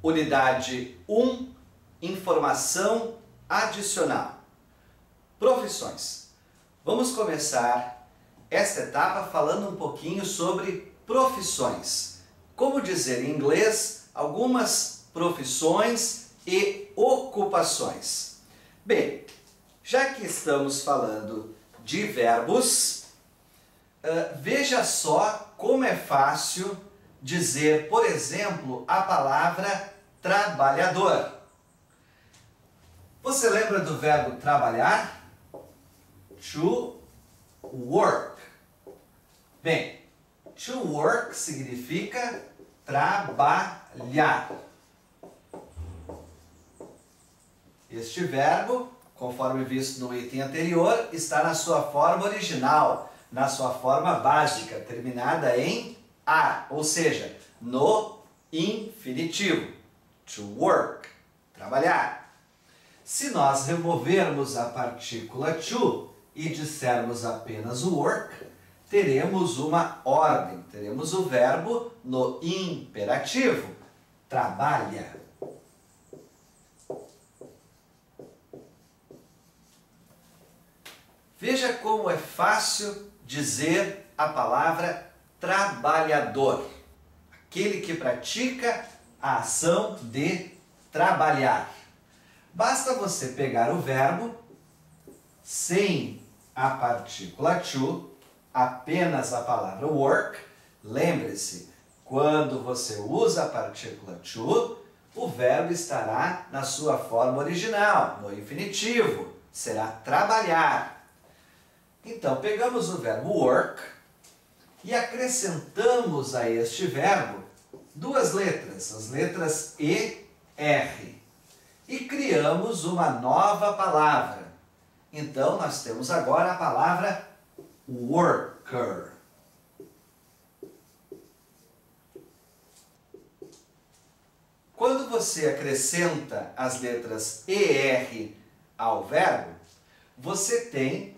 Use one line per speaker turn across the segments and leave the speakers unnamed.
Unidade 1, informação adicional. Profissões. Vamos começar esta etapa falando um pouquinho sobre profissões. Como dizer em inglês algumas profissões e ocupações. Bem, já que estamos falando de verbos, veja só como é fácil dizer, por exemplo, a palavra trabalhador. Você lembra do verbo trabalhar? To work. Bem, to work significa trabalhar. Este verbo, conforme visto no item anterior, está na sua forma original, na sua forma básica, terminada em "a", ou seja, no infinitivo. To work, trabalhar. Se nós removermos a partícula to e dissermos apenas o work, teremos uma ordem, teremos o verbo no imperativo, trabalha. Veja como é fácil dizer a palavra trabalhador, aquele que pratica a ação de trabalhar. Basta você pegar o verbo sem a partícula to, apenas a palavra work. Lembre-se, quando você usa a partícula to, o verbo estará na sua forma original, no infinitivo, será trabalhar. Então, pegamos o verbo work e acrescentamos a este verbo duas letras, as letras E, R, e criamos uma nova palavra. Então, nós temos agora a palavra worker. Quando você acrescenta as letras E, R ao verbo, você tem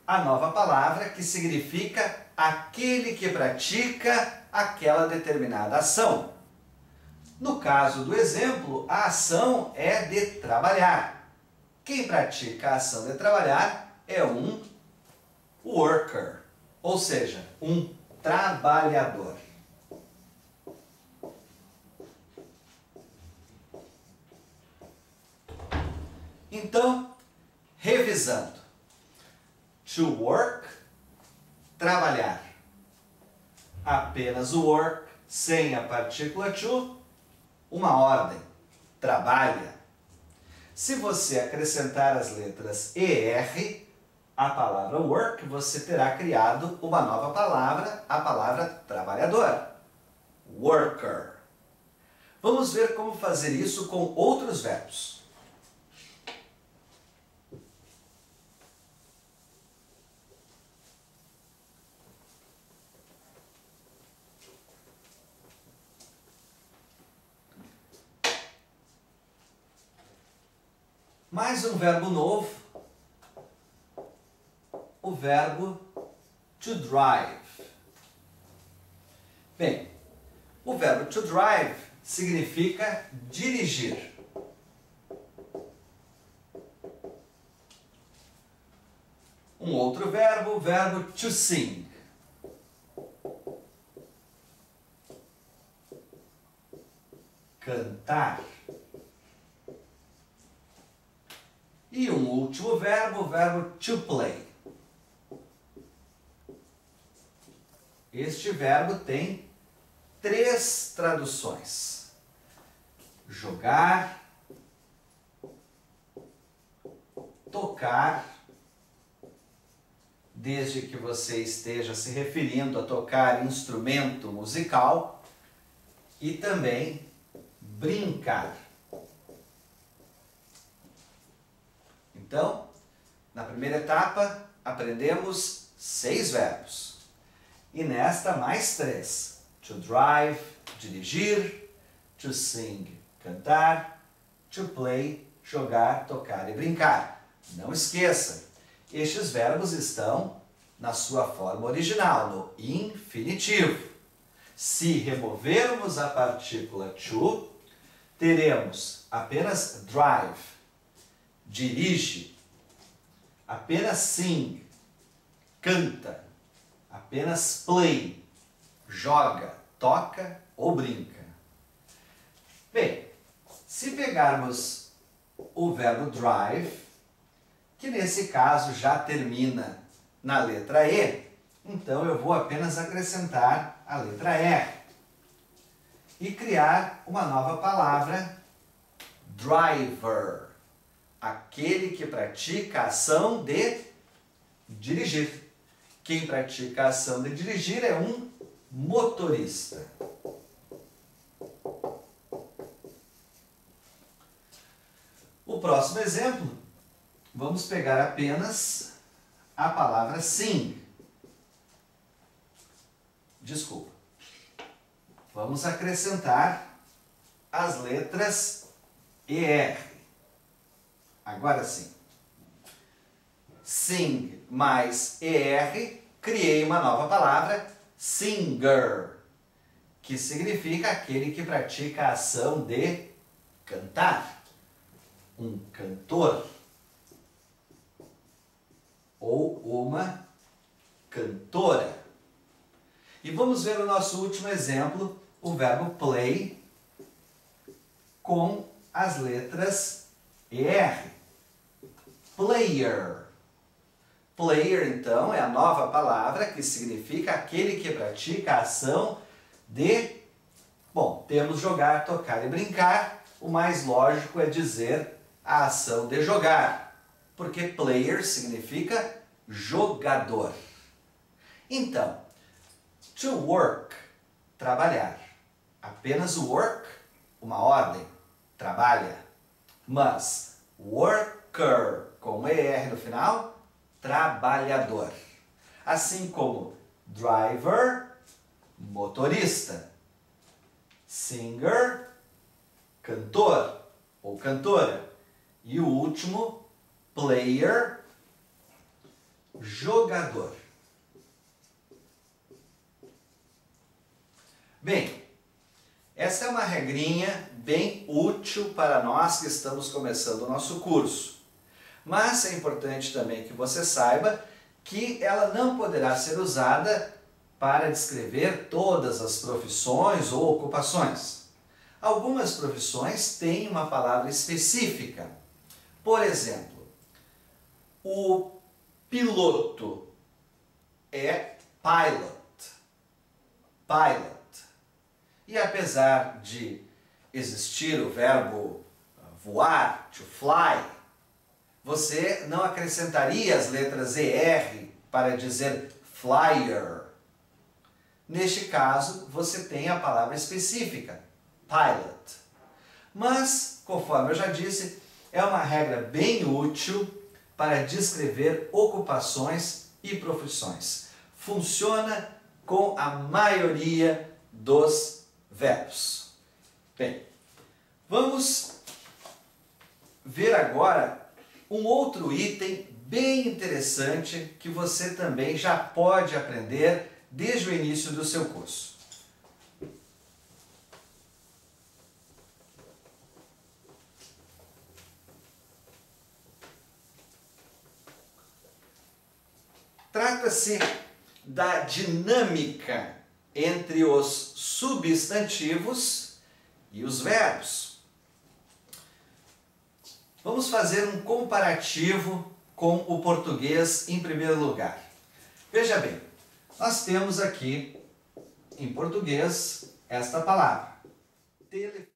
a nova palavra que significa aquele que pratica aquela determinada ação. No caso do exemplo, a ação é de trabalhar. Quem pratica a ação de trabalhar é um worker, ou seja, um trabalhador. Então, revisando. To work, trabalhar. Apenas o work, sem a partícula to, uma ordem, trabalha. Se você acrescentar as letras ER à palavra work, você terá criado uma nova palavra, a palavra trabalhador, worker. Vamos ver como fazer isso com outros verbos. Mais um verbo novo, o verbo to drive. Bem, o verbo to drive significa dirigir. Um outro verbo, o verbo to sing. Cantar. E um último verbo, o verbo to play. Este verbo tem três traduções: jogar, tocar, desde que você esteja se referindo a tocar instrumento musical, e também brincar. Então, na primeira etapa, aprendemos 6 verbos. E nesta, mais 3. To drive, dirigir. To sing, cantar. To play, jogar, tocar e brincar. Não esqueça, estes verbos estão na sua forma original, no infinitivo. Se removermos a partícula to, teremos apenas drive, dirige, apenas sing, canta, apenas play, joga, toca ou brinca. Bem, se pegarmos o verbo drive, que nesse caso já termina na letra E, então eu vou apenas acrescentar a letra R e criar uma nova palavra, driver, aquele que pratica a ação de dirigir. Quem pratica a ação de dirigir é um motorista. O próximo exemplo, vamos pegar apenas a palavra sing. Desculpa. Vamos acrescentar as letras ER. Agora sim. Sing mais ER, criei uma nova palavra, singer, que significa aquele que pratica a ação de cantar. Um cantor ou uma cantora. E vamos ver o nosso último exemplo, o verbo play, com as letras ER. Player. Player, então, é a nova palavra que significa aquele que pratica a ação de... Bom, temos jogar, tocar e brincar. O mais lógico é dizer a ação de jogar, porque player significa jogador. Então, to work, trabalhar. Apenas o work, uma ordem, trabalha. Mas worker, com ER no final, trabalhador. Assim como driver, motorista. Singer, cantor ou cantora. E o último, player, jogador. Bem, essa é uma regrinha bem útil para nós que estamos começando o nosso curso. Mas é importante também que você saiba que ela não poderá ser usada para descrever todas as profissões ou ocupações. Algumas profissões têm uma palavra específica. Por exemplo, o piloto é pilot. Pilot. E apesar de existir o verbo voar, to fly, você não acrescentaria as letras ER para dizer flyer. Neste caso, você tem a palavra específica, pilot. Mas, conforme eu já disse, é uma regra bem útil para descrever ocupações e profissões. Funciona com a maioria dos verbos. Bem, vamos ver agora um outro item bem interessante que você também já pode aprender desde o início do seu curso. Trata-se da dinâmica entre os substantivos e os verbos. Vamos fazer um comparativo com o português em primeiro lugar. Veja bem, nós temos aqui em português esta palavra, telefone.